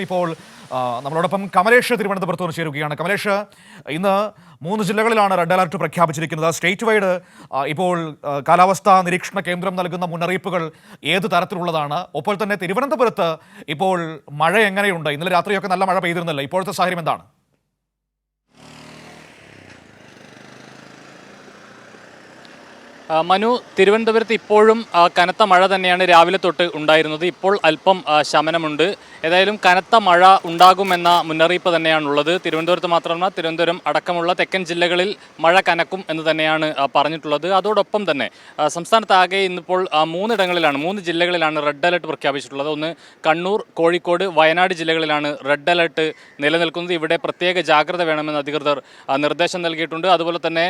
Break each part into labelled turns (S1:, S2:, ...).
S1: ഇപ്പോൾ നമ്മളോടൊപ്പം കമലേഷ് തിരുവനന്തപുരത്ത് നിന്ന് ചേരുകയാണ്. കമലേഷ്, ഇന്ന് 3 ജില്ലകളിലാണ് റെഡ് അലർട്ട് പ്രഖ്യാപിച്ചിരിക്കുന്നത്. സ്റ്റേറ്റ് വൈഡ് ഇപ്പോൾ കാലാവസ്ഥാ നിരീക്ഷണ കേന്ദ്രം നൽകുന്ന മുന്നറിയിപ്പുകൾ ഏത് തരത്തിലുള്ളതാണ്? ഒപ്പം തന്നെ തിരുവനന്തപുരത്ത് ഇപ്പോൾ മഴ എങ്ങനെയുണ്ട്? ഇന്നലെ രാത്രിയൊക്കെ നല്ല മഴ പെയ്തിരുന്നല്ലോ, ഇപ്പോഴത്തെ സാഹചര്യം എന്താണ്?
S2: മനു, തിരുവനന്തപുരത്ത് ഇപ്പോഴും കനത്ത മഴ തന്നെയാണ് രാവിലെ തൊട്ട് ഉണ്ടായിരുന്നത്. ഇപ്പോൾ അല്പം ശമനമുണ്ട്. ഏതായാലും കനത്ത മഴ ഉണ്ടാകുമെന്ന മുന്നറിയിപ്പ് തന്നെയാണുള്ളത്. തിരുവനന്തപുരത്ത് മാത്രമല്ല, തിരുവനന്തപുരം അടക്കമുള്ള തെക്കൻ ജില്ലകളിൽ മഴ കനക്കും എന്ന് തന്നെയാണ് പറഞ്ഞിട്ടുള്ളത്. അതോടൊപ്പം തന്നെ സംസ്ഥാനത്താകെ ഇന്നിപ്പോൾ 3 ജില്ലകളിലാണ് റെഡ് അലർട്ട് പ്രഖ്യാപിച്ചിട്ടുള്ളത്. ഒന്ന് കണ്ണൂർ, കോഴിക്കോട്, വയനാട് ജില്ലകളിലാണ് റെഡ് അലർട്ട് നിലനിൽക്കുന്നത്. ഇവിടെ പ്രത്യേക ജാഗ്രത വേണമെന്ന് അധികൃതർ നിർദ്ദേശം നൽകിയിട്ടുണ്ട്. അതുപോലെ തന്നെ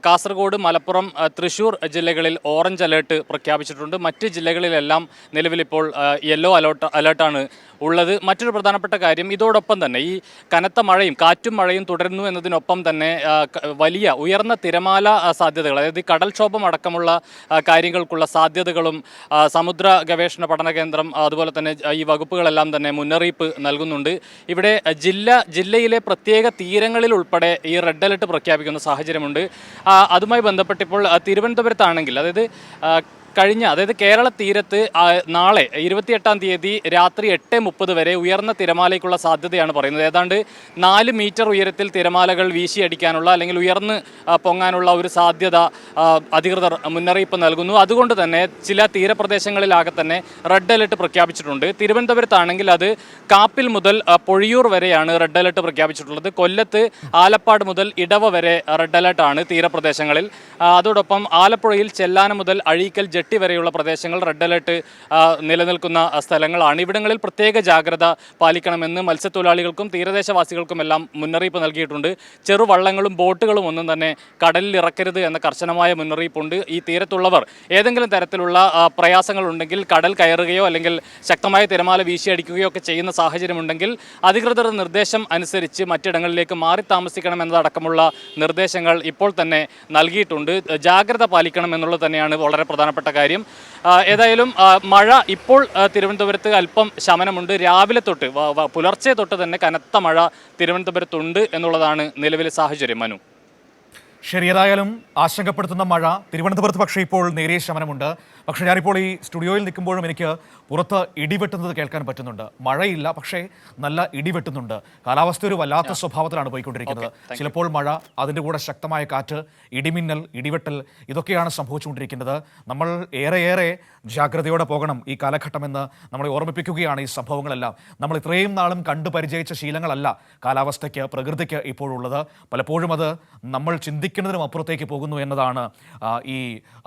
S2: കാസർഗോഡ്, മലപ്പുറം, തൃശ്ശൂർ ജില്ലകളിൽ ഓറഞ്ച് അലേർട്ട് പ്രഖ്യാപിച്ചിട്ടുണ്ട്. മറ്റ് ജില്ലകളിലെല്ലാം നിലവിലിപ്പോൾ യെല്ലോ അലേർട്ടാണ് ഉള്ളത്. മറ്റൊരു പ്രധാനപ്പെട്ട കാര്യം, ഇതോടൊപ്പം തന്നെ ഈ കനത്ത മഴയും കാറ്റും മഴയും തുടരുന്നു എന്നതിനൊപ്പം തന്നെ വലിയ ഉയർന്ന തിരമാല സാധ്യതകൾ, അതായത് കടൽക്ഷോഭം അടക്കമുള്ള കാര്യങ്ങൾക്കുള്ള സാധ്യതകളും സമുദ്ര ഗവേഷണ പഠന കേന്ദ്രം അതുപോലെ തന്നെ ഈ വകുപ്പുകളെല്ലാം തന്നെ മുന്നറിയിപ്പ് നൽകുന്നുണ്ട്. ഇവിടെ ജില്ലയിലെ പ്രത്യേക തീരങ്ങളിൽ ഉൾപ്പെടെ ഈ റെഡ് അലർട്ട് പ്രഖ്യാപിക്കുന്ന സാഹചര്യമുണ്ട്. അതുമായി ബന്ധപ്പെട്ടിപ്പോൾ തിരുവനന്തപുരത്താണെങ്കിൽ, അതായത് കേരള തീരത്ത് നാളെ 28-ാം തീയതി രാത്രി 8:30 വരെ ഉയർന്ന തിരമാലയ്ക്കുള്ള സാധ്യതയാണ് പറയുന്നത്. ഏതാണ്ട് 4 മീറ്റർ ഉയരത്തിൽ തിരമാലകൾ വീശിയടിക്കാനുള്ള അല്ലെങ്കിൽ ഉയർന്ന് പൊങ്ങാനുള്ള ഒരു സാധ്യത അധികൃതർ മുന്നറിയിപ്പ് നൽകുന്നു. അതുകൊണ്ട് തന്നെ ചില തീരപ്രദേശങ്ങളിലാകെ തന്നെ റെഡ് അലർട്ട് പ്രഖ്യാപിച്ചിട്ടുണ്ട്. തിരുവനന്തപുരത്താണെങ്കിൽ അത് കാപ്പിൽ മുതൽ പൊഴിയൂർ വരെയാണ് റെഡ് അലർട്ട് പ്രഖ്യാപിച്ചിട്ടുള്ളത്. കൊല്ലത്ത് ആലപ്പാട് മുതൽ ഇടവ വരെ റെഡ് അലർട്ടാണ് തീരപ്രദേശങ്ങളിൽ. അതോടൊപ്പം ആലപ്പുഴയിൽ ചെല്ലാനം മുതൽ അഴീക്കൽ ജെട്ടി വരെയുള്ള പ്രദേശങ്ങൾ റെഡ് അലർട്ട് നിലനിൽക്കുന്ന സ്ഥലങ്ങളാണ്. ഇവിടങ്ങളിൽ പ്രത്യേക ജാഗ്രത പാലിക്കണമെന്ന് മത്സ്യത്തൊഴിലാളികൾക്കും തീരദേശവാസികൾക്കുമെല്ലാം മുന്നറിയിപ്പ് നൽകിയിട്ടുണ്ട്. ചെറുവള്ളങ്ങളും ബോട്ടുകളും ഒന്നും തന്നെ കടലിൽ ഇറക്കരുത് എന്ന കർശനമായ മുന്നറിയിപ്പുണ്ട്. ഈ തീരത്തുള്ളവർ ഏതെങ്കിലും തരത്തിലുള്ള പ്രയാസങ്ങളുണ്ടെങ്കിൽ കടൽ കയറുകയോ അല്ലെങ്കിൽ ശക്തമായ തിരമാല വീശിയടിക്കുകയോ ഒക്കെ ചെയ്യുന്ന സാഹചര്യമുണ്ടെങ്കിൽ അധികൃതരുടെ നിർദ്ദേശം അനുസരിച്ച് മറ്റിടങ്ങളിലേക്ക് മാറി താമസിക്കണമെന്നതടക്കമുള്ള നിർദ്ദേശങ്ങൾ ഇപ്പോൾ തന്നെ നൽകിയിട്ടുണ്ട്. ജാഗ്രത പാലിക്കണം എന്നുള്ളത് തന്നെയാണ് വളരെ പ്രധാനപ്പെട്ട കാര്യം. ഏതായാലും മഴ ഇപ്പോൾ തിരുവനന്തപുരത്ത് അല്പം ശമനമുണ്ട്. രാവിലെ തൊട്ട് പുലർച്ചെ തൊട്ട് തന്നെ കനത്ത മഴ തിരുവനന്തപുരത്തുണ്ട് എന്നുള്ളതാണ് നിലവിലെ സാഹചര്യം. മനു,
S1: ശരി, ഏതായാലും ആശങ്കപ്പെടുത്തുന്ന മഴ തിരുവനന്തപുരത്ത് പക്ഷേ ഇപ്പോൾ നേരിയ ശമനമുണ്ട്. പക്ഷേ ഞാനിപ്പോൾ ഈ സ്റ്റുഡിയോയിൽ നിൽക്കുമ്പോഴും എനിക്ക് പുറത്ത് ഇടിവെട്ടുന്നത് കേൾക്കാൻ പറ്റുന്നുണ്ട്. മഴയില്ല, പക്ഷേ നല്ല ഇടിവെട്ടുന്നുണ്ട്. കാലാവസ്ഥ ഒരു വല്ലാത്ത സ്വഭാവത്തിലാണ് പോയിക്കൊണ്ടിരിക്കുന്നത്. ചിലപ്പോൾ മഴ, അതിൻ്റെ കൂടെ ശക്തമായ കാറ്റ്, ഇടിമിന്നൽ, ഇടിവെട്ടൽ, ഇതൊക്കെയാണ് സംഭവിച്ചുകൊണ്ടിരിക്കുന്നത്. നമ്മൾ ഏറെ ജാഗ്രതയോടെ പോകണം ഈ കാലഘട്ടമെന്ന് നമ്മളെ ഓർമ്മിപ്പിക്കുകയാണ് ഈ സംഭവങ്ങളെല്ലാം. നമ്മൾ ഇത്രയും നാളും കണ്ടു പരിചയിച്ച ശീലങ്ങളല്ല കാലാവസ്ഥയ്ക്ക്, പ്രകൃതിക്ക് ഇപ്പോഴുള്ളത്. പലപ്പോഴും അത് നമ്മൾ ചിന്തിക്കുന്നതിനും അപ്പുറത്തേക്ക് പോകുന്നു എന്നതാണ്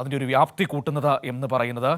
S1: അതിൻ്റെ ഒരു വ്യാപ്തി കൂട്ടുന്നത് എന്ന് പറയുന്നത്.